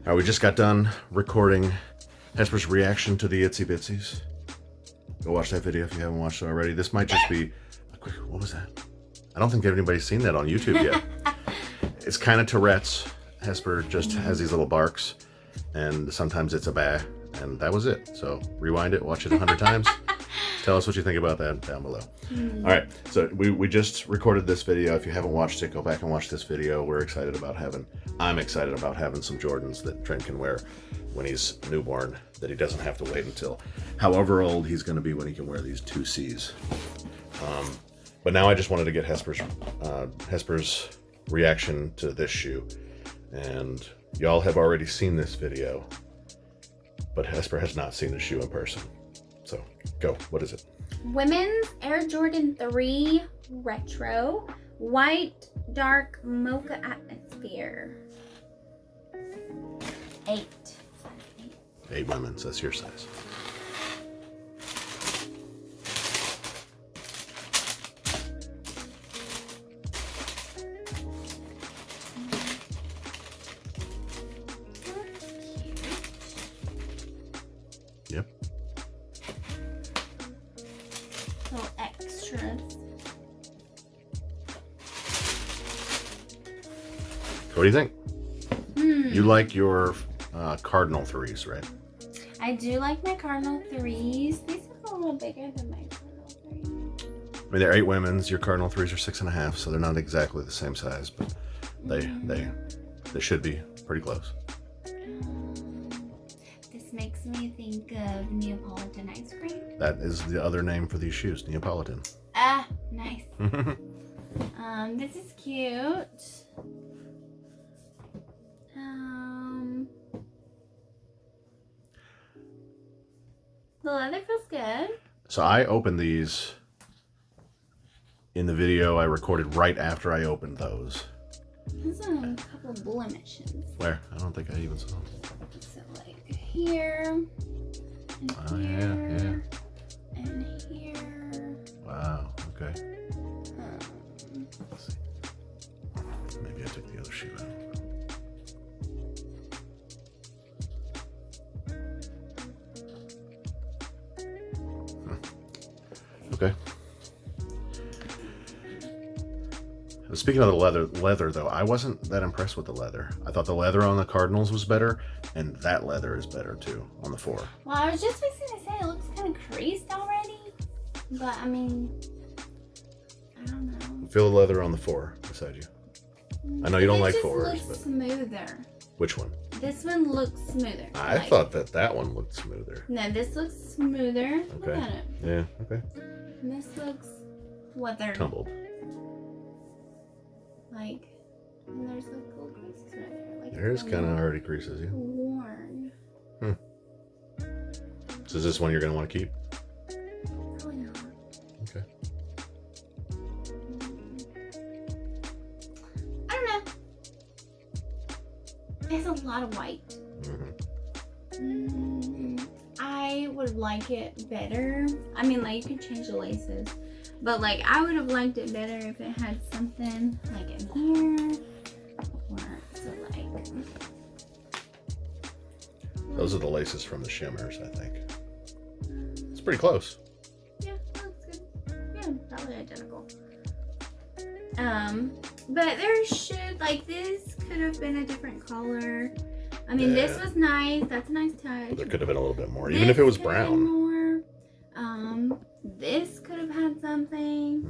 All right, we just got done recording Hesper's reaction to the Itsy Bitsies. Go watch that video if you haven't watched it already. This might just be a quick, what was that? I don't think anybody's seen that on YouTube yet. It's kind of Tourette's. Hesper just has these little barks, and sometimes it's a bah, and that was it. So rewind it, watch it 100 times. Tell us what you think about that down below. All right, so we just recorded this video. If you haven't watched it, go back and watch this video. I'm excited about having some Jordans that Trent can wear when he's newborn, that he doesn't have to wait until however old he's going to be when he can wear these 2Cs. But now I just wanted to get Hesper's reaction to this shoe. And y'all have already seen this video, but Hesper has not seen the shoe in person. So go, what is it? Women's Air Jordan 3 Retro White Dark Mocha Atmosphere. 8. 8 women's, that's your size. Yep. Little extras. What do you think? You like your Cardinal 3s, right? I do like my Cardinal 3s. These are a little bigger than my Cardinal 3s. I mean, they're 8 women's. Your Cardinal 3s are 6.5, so they're not exactly the same size, but they should be pretty close. This makes me think of Neapolitan ice cream. That is the other name for these shoes, Neapolitan. Ah, nice. This is cute. The leather feels good. So I opened these in the video I recorded right after I opened those. There's a couple of blemishes. Where? I don't think I even saw them. So like here, and here, and here. Wow, okay. Let's see. Maybe I took the other shoe out. Okay. Speaking of the leather though, I wasn't that impressed with the leather. I thought the leather on the Cardinals was better, and that leather is better too on the 4. Well, I was just fixing to say it looks kind of creased already, but I mean, I don't know. Feel the leather on the 4 beside you. I know you don't like 4s, looks but smoother. Which one? This one looks smoother. I thought that one looked smoother. No, this looks smoother. Okay. Look at it. Yeah. Okay. And this looks weathered. Tumbled. Like, and there's like little creases right there. Like There's kind of already creases, yeah. Worn. So is this one you're gonna want to keep? Probably not. Okay. I don't know. It has a lot of white. I would like it better. I mean, like, you could change the laces, but like, I would have liked it better if it had something like in here, or so like. Those are the laces from the shimmers, I think. It's pretty close. Yeah, that looks good. Yeah, probably identical. But there should, like, this could have been a different color. I mean, this was nice. That's a nice touch. There could have been a little bit more, even if it was brown. More. This could have had something.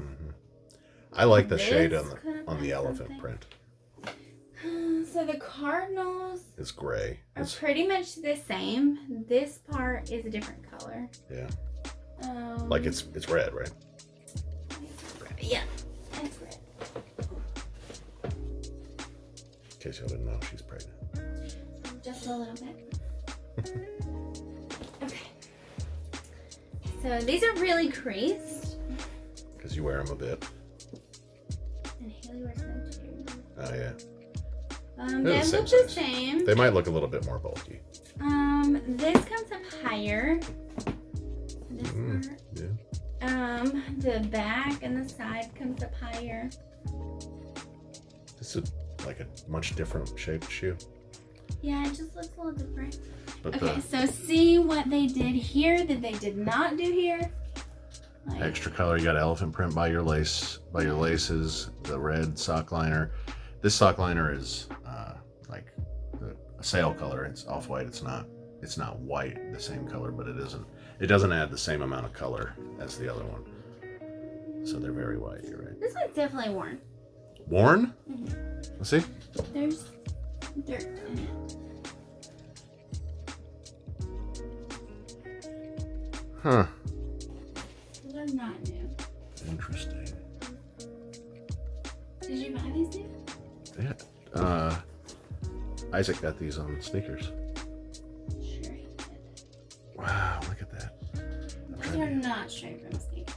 I like the shade on the elephant print. So the Cardinals It's gray. are pretty much the same. This part is a different color. Yeah. Like it's red, right? Yeah, it's red. In case y'all didn't know, she's pregnant. Just a little bit. Okay. So these are really creased. Because you wear them a bit. And Haley wears them too. Oh yeah. They look the same. They might look a little bit more bulky. This comes up higher. This part. Yeah. The back and the side comes up higher. This is like a much different shaped shoe. Yeah, it just looks a little different. But Okay, so see what they did here that they did not do here. Like, extra color, you got elephant print by your laces, the red sock liner. This sock liner is like a sail color. It's off-white. It's not white, the same color, but it doesn't add the same amount of color as the other one. So they're very white, you're right. this one's definitely worn. Worn? Mm-hmm. Let's see. There's dirt in it. Huh. They're not new. Interesting. Did you buy these new? Yeah. Isaac got these on sneakers. Sure he did. Wow, look at that. Those are not straight from sneakers.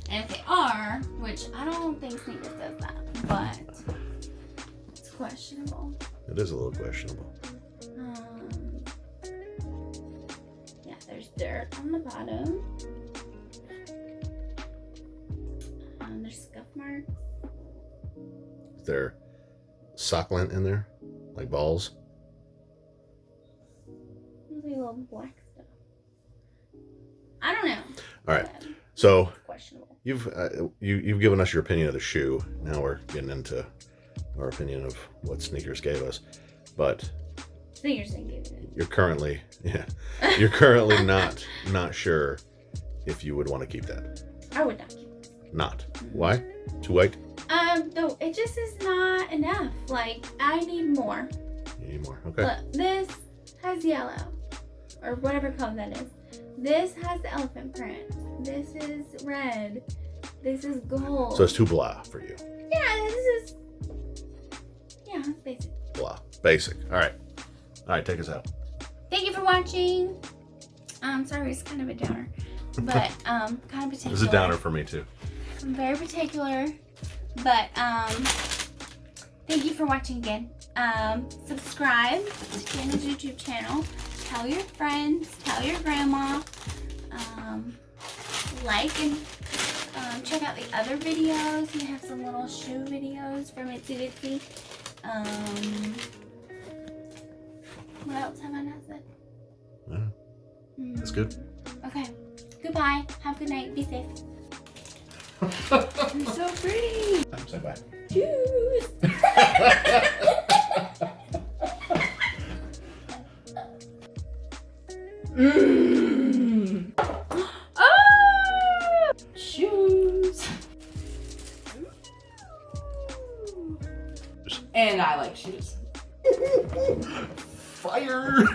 And if they are, which I don't think sneakers does that, but it's questionable. It is a little questionable. Yeah, there's dirt on the bottom. There's scuff marks. Is there sock lint in there? Like balls? There's like little black stuff. I don't know. All right. So It's questionable. you've given us your opinion of the shoe. Now we're getting into our opinion of what sneakers gave us. But Sneakers didn't give it. you're currently not sure if you would want to keep that. I would not keep it. Not. Why? Too white? Though it just is not enough. Like, I need more. You need more. Okay. Look, this has yellow. Or whatever color that is. This has the elephant print. This is red. This is gold. So it's too blah for you. Yeah, it's basic. Blah. Basic. All right. All right, take us out. Thank you for watching. Sorry, it's kind of a downer. But, kind of particular. This is a downer for me too. I'm very particular. But, thank you for watching again. Subscribe to Jenna's YouTube channel. Tell your friends. Tell your grandma. Like and check out the other videos. We have some little shoe videos from Itsy Bitsy. What else have I not said? Yeah. That's good. Okay. Goodbye. Have a good night. Be safe. You're so pretty. Say bye. Cheers. Oh! Shoes. And I like shoes. Fire!